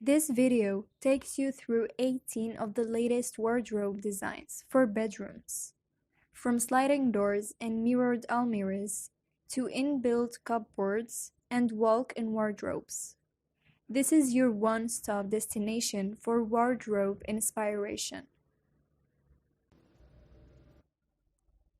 This video takes you through 18 of the latest wardrobe designs for bedrooms, from sliding doors and mirrored almirahs to inbuilt cupboards and walk-in wardrobes. This is your one-stop destination for wardrobe inspiration.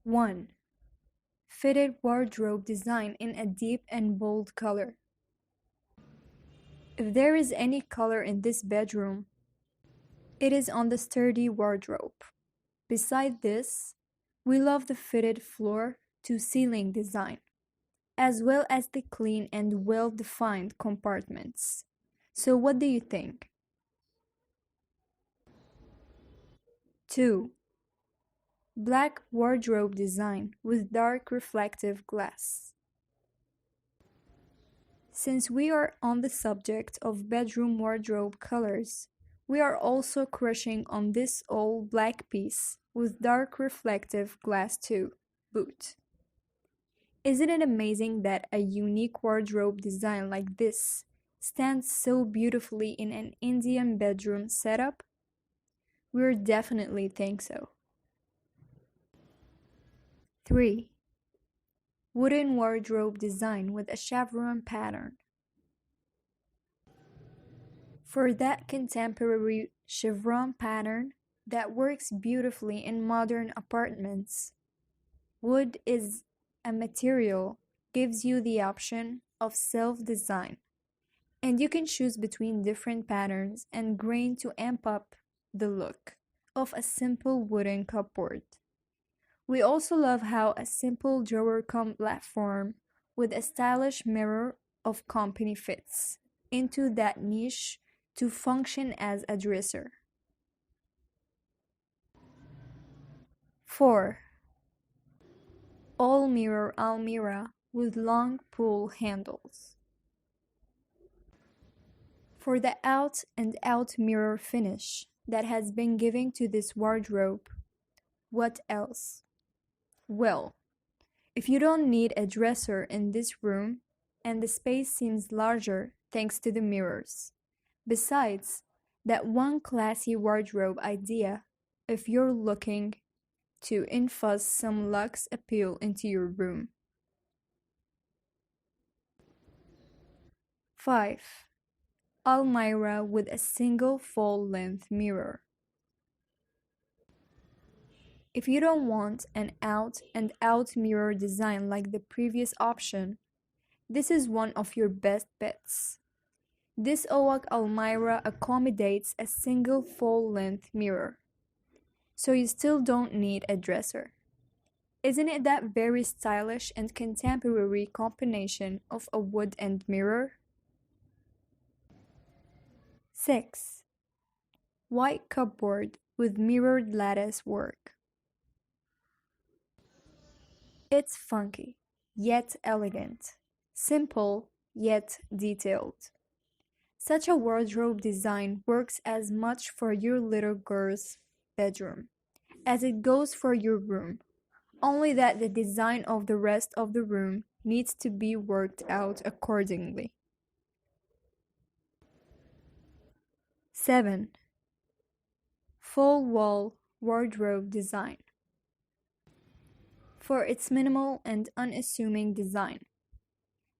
1. Fitted wardrobe design in a deep and bold color. If there is any color in this bedroom, it is on the sturdy wardrobe. Beside this, we love the fitted floor-to-ceiling design, as well as the clean and well-defined compartments. So what do you think? 2. Black wardrobe design with dark reflective glass. Since we are on the subject of bedroom wardrobe colors, we are also crushing on this all black piece with dark reflective glass too, boot. Isn't it amazing that a unique wardrobe design like this stands so beautifully in an Indian bedroom setup? We definitely think so. 3. Wooden wardrobe design with a chevron pattern. For that contemporary chevron pattern that works beautifully in modern apartments, wood is a material gives you the option of self-design, and you can choose between different patterns and grain to amp up the look of a simple wooden cupboard. We also love how a simple drawer platform with a stylish mirror of company fits into that niche to function as a dresser. 4. All mirror almirah with long pull handles. For the out and out mirror finish that has been given to this wardrobe, what else? Well, if you don't need a dresser in this room, and the space seems larger thanks to the mirrors. Besides, that one classy wardrobe idea if you're looking to infuse some luxe appeal into your room. 5. Almirah with a single full-length mirror. If you don't want an out-and-out mirror design like the previous option, this is one of your best bets. This Owak Almirah accommodates a single full-length mirror, so you still don't need a dresser. Isn't it that very stylish and contemporary combination of a wood and mirror? 6. White cupboard with mirrored lattice work. It's funky, yet elegant, simple, yet detailed. Such a wardrobe design works as much for your little girl's bedroom as it goes for your room, only that the design of the rest of the room needs to be worked out accordingly. 7. Full wall wardrobe design. For its minimal and unassuming design.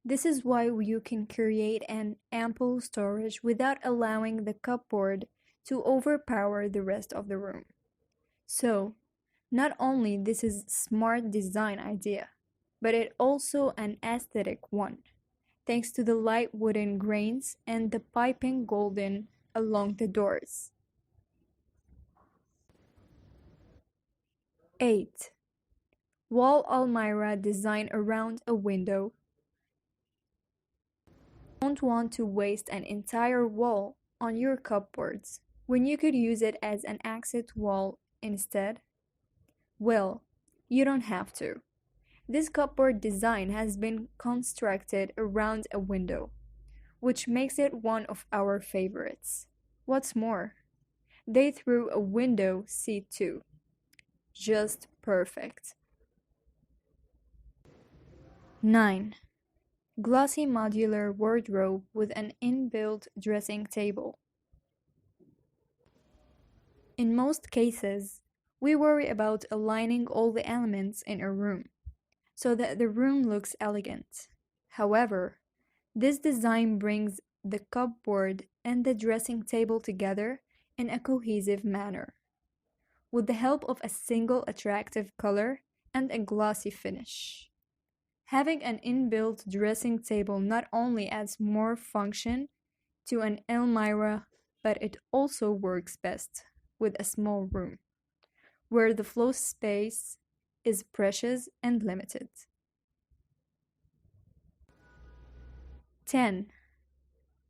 This is why you can create an ample storage without allowing the cupboard to overpower the rest of the room. So, not only this is a smart design idea, but it also an aesthetic one, thanks to the light wooden grains and the piping golden along the doors. 8. Wall almirah design around a window. Don't want to waste an entire wall on your cupboards when you could use it as an accent wall instead? Well, you don't have to. This cupboard design has been constructed around a window, which makes it one of our favorites. What's more, they threw a window seat too. Just perfect. 9. Glossy modular wardrobe with an inbuilt dressing table. In most cases, we worry about aligning all the elements in a room so that the room looks elegant. However, this design brings the cupboard and the dressing table together in a cohesive manner, with the help of a single attractive color and a glossy finish. Having an inbuilt dressing table not only adds more function to an Elmira, but it also works best with a small room, where the floor space is precious and limited. 10.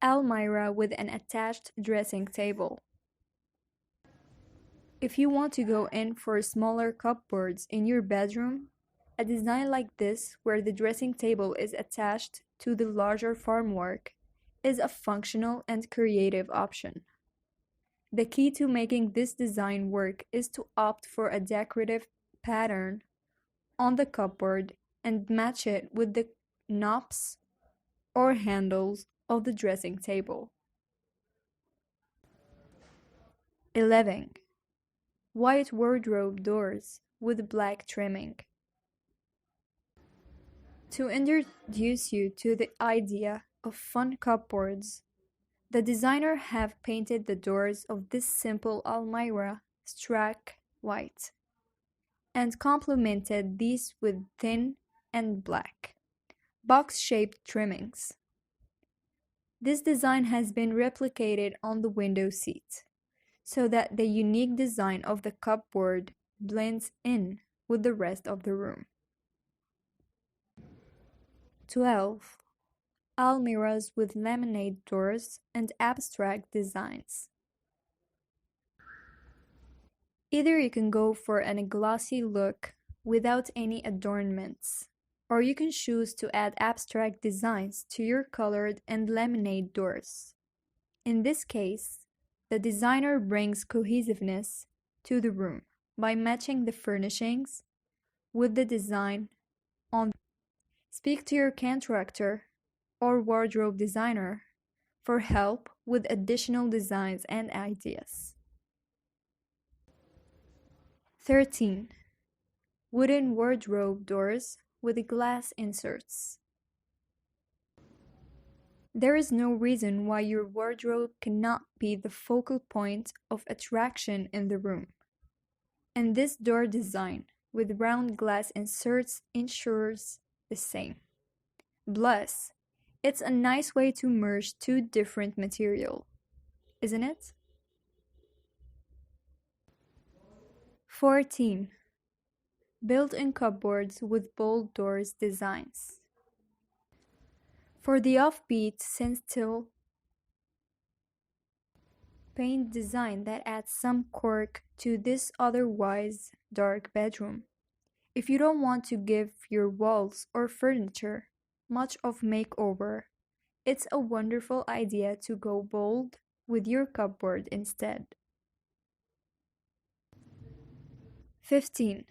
Almirah with an attached dressing table. If you want to go in for smaller cupboards in your bedroom, a design like this, where the dressing table is attached to the larger formwork, is a functional and creative option. The key to making this design work is to opt for a decorative pattern on the cupboard and match it with the knobs or handles of the dressing table. 11. White wardrobe doors with black trimming. To introduce you to the idea of fun cupboards, the designer have painted the doors of this simple Almirah strack white and complemented these with thin and black, box-shaped trimmings. This design has been replicated on the window seat, so that the unique design of the cupboard blends in with the rest of the room. 12. Almirahs with laminate doors and abstract designs. Either you can go for a glossy look without any adornments, or you can choose to add abstract designs to your colored and laminate doors. In this case, the designer brings cohesiveness to the room by matching the furnishings with the design on. Speak to your contractor or wardrobe designer for help with additional designs and ideas. 13. Wooden wardrobe doors with glass inserts. There is no reason why your wardrobe cannot be the focal point of attraction in the room. And this door design with round glass inserts ensures the same. Plus, it's a nice way to merge two different materials, isn't it? 14. Built-in cupboards with bold doors designs. For the offbeat stencil paint design that adds some quirk to this otherwise dark bedroom. If you don't want to give your walls or furniture much of makeover, it's a wonderful idea to go bold with your cupboard instead. 15.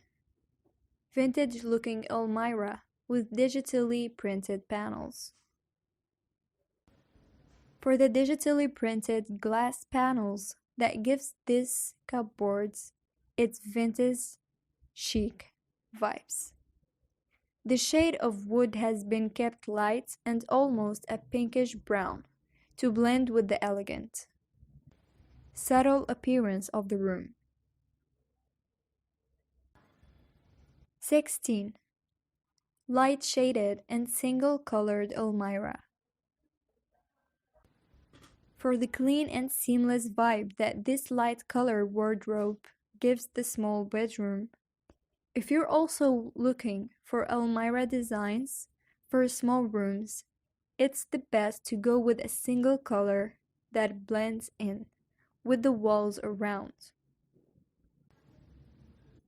Vintage-looking Elmira with digitally printed panels. For the digitally printed glass panels that gives these cupboards its vintage chic vibes. The shade of wood has been kept light and almost a pinkish brown to blend with the elegant, subtle appearance of the room. 16. Light shaded and single colored Elmira. For the clean and seamless vibe that this light color wardrobe gives the small bedroom. If you're also looking for Elmira designs for small rooms, it's the best to go with a single color that blends in with the walls around.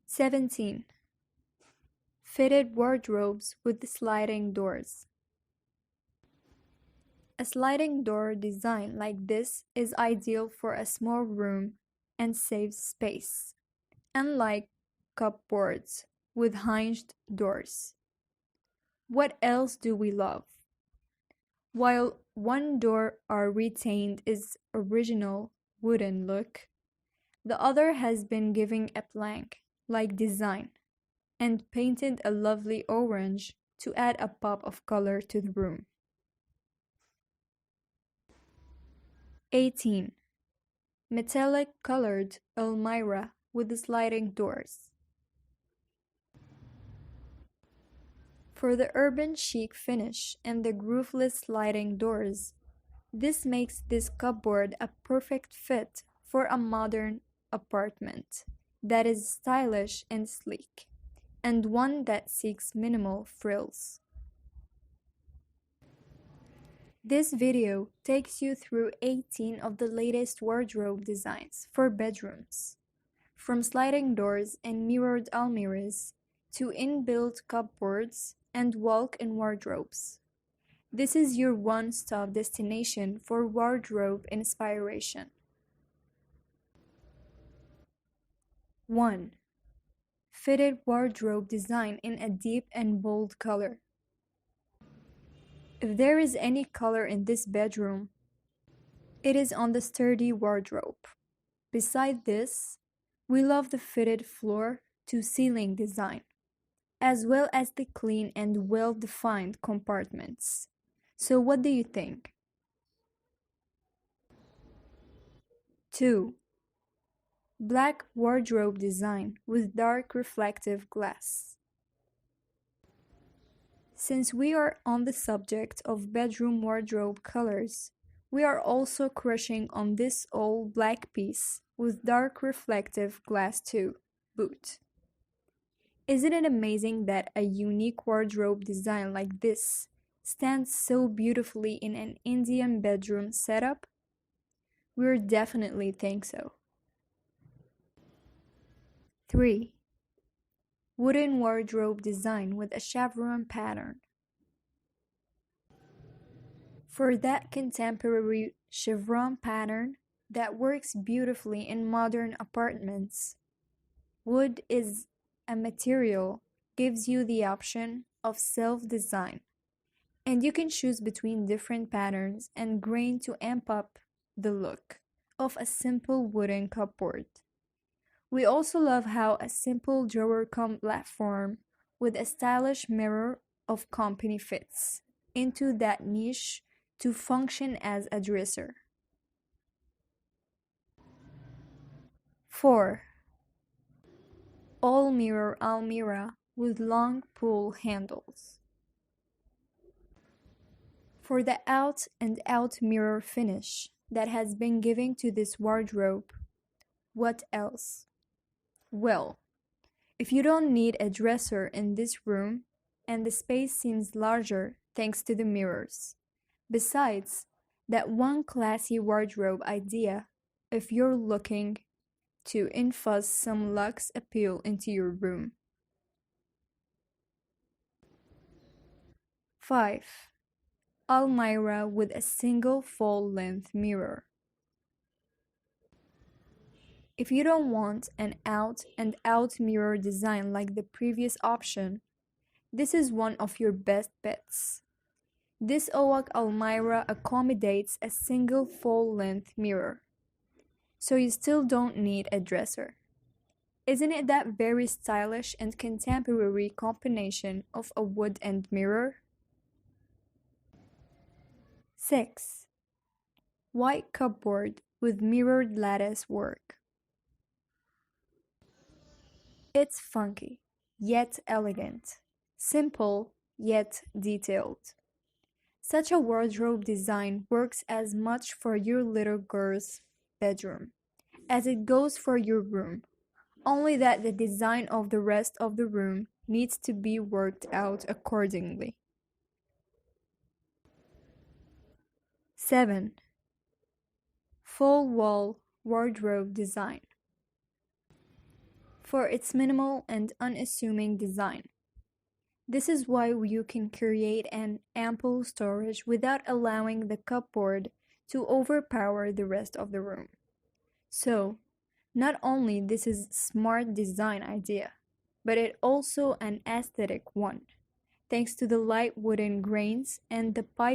17. Fitted wardrobes with sliding doors. A sliding door design like this is ideal for a small room and saves space, unlike cupboards with hinged doors. What else do we love? While one door are retained its original wooden look, The other has been given a plank-like design and painted a lovely orange to add a pop of color to the room. 18. Metallic colored almirah with sliding doors. For the urban chic finish and the grooveless sliding doors, this makes this cupboard a perfect fit for a modern apartment that is stylish and sleek, and one that seeks minimal frills. This video takes you through 18 of the latest wardrobe designs for bedrooms, from sliding doors and mirrored almirahs to inbuilt cupboards and walk-in wardrobes. This is your one-stop destination for wardrobe inspiration. 1. Fitted wardrobe design in a deep and bold color. If there is any color in this bedroom, it is on the sturdy wardrobe. Beside this, we love the fitted floor-to-ceiling design, as well as the clean and well-defined compartments. So what do you think? 2. Black wardrobe design with dark reflective glass. Since we are on the subject of bedroom wardrobe colors, we are also crushing on this all black piece with dark reflective glass to boot. Isn't it amazing that a unique wardrobe design like this stands so beautifully in an Indian bedroom setup? We definitely think so. 3. Wooden wardrobe design with a chevron pattern. For that contemporary chevron pattern that works beautifully in modern apartments, wood is a material gives you the option of self-design, and you can choose between different patterns and grain to amp up the look of a simple wooden cupboard. We also love how a simple drawer platform with a stylish mirror of company fits into that niche to function as a dresser. 4. All mirror almirah with long pull handles. For the out and out mirror finish that has been given to this wardrobe, what else? Well, if you don't need a dresser in this room, and the space seems larger thanks to the mirrors. Besides, that one classy wardrobe idea if you're looking to infuse some luxe appeal into your room. 5. Almirah with a single full-length mirror. If you don't want an out-and-out mirror design like the previous option, this is one of your best bets. This Owak Almirah accommodates a single full-length mirror, so you still don't need a dresser. Isn't it that very stylish and contemporary combination of a wood and mirror? 6. White cupboard with mirrored lattice work. It's funky, yet elegant, simple, yet detailed. Such a wardrobe design works as much for your little girl's bedroom as it goes for your room, only that the design of the rest of the room needs to be worked out accordingly. 7. Full wall wardrobe design. For its minimal and unassuming design. This is why you can create an ample storage without allowing the cupboard to overpower the rest of the room. So, not only this is a smart design idea, but it also an aesthetic one, thanks to the light wooden grains and the pipe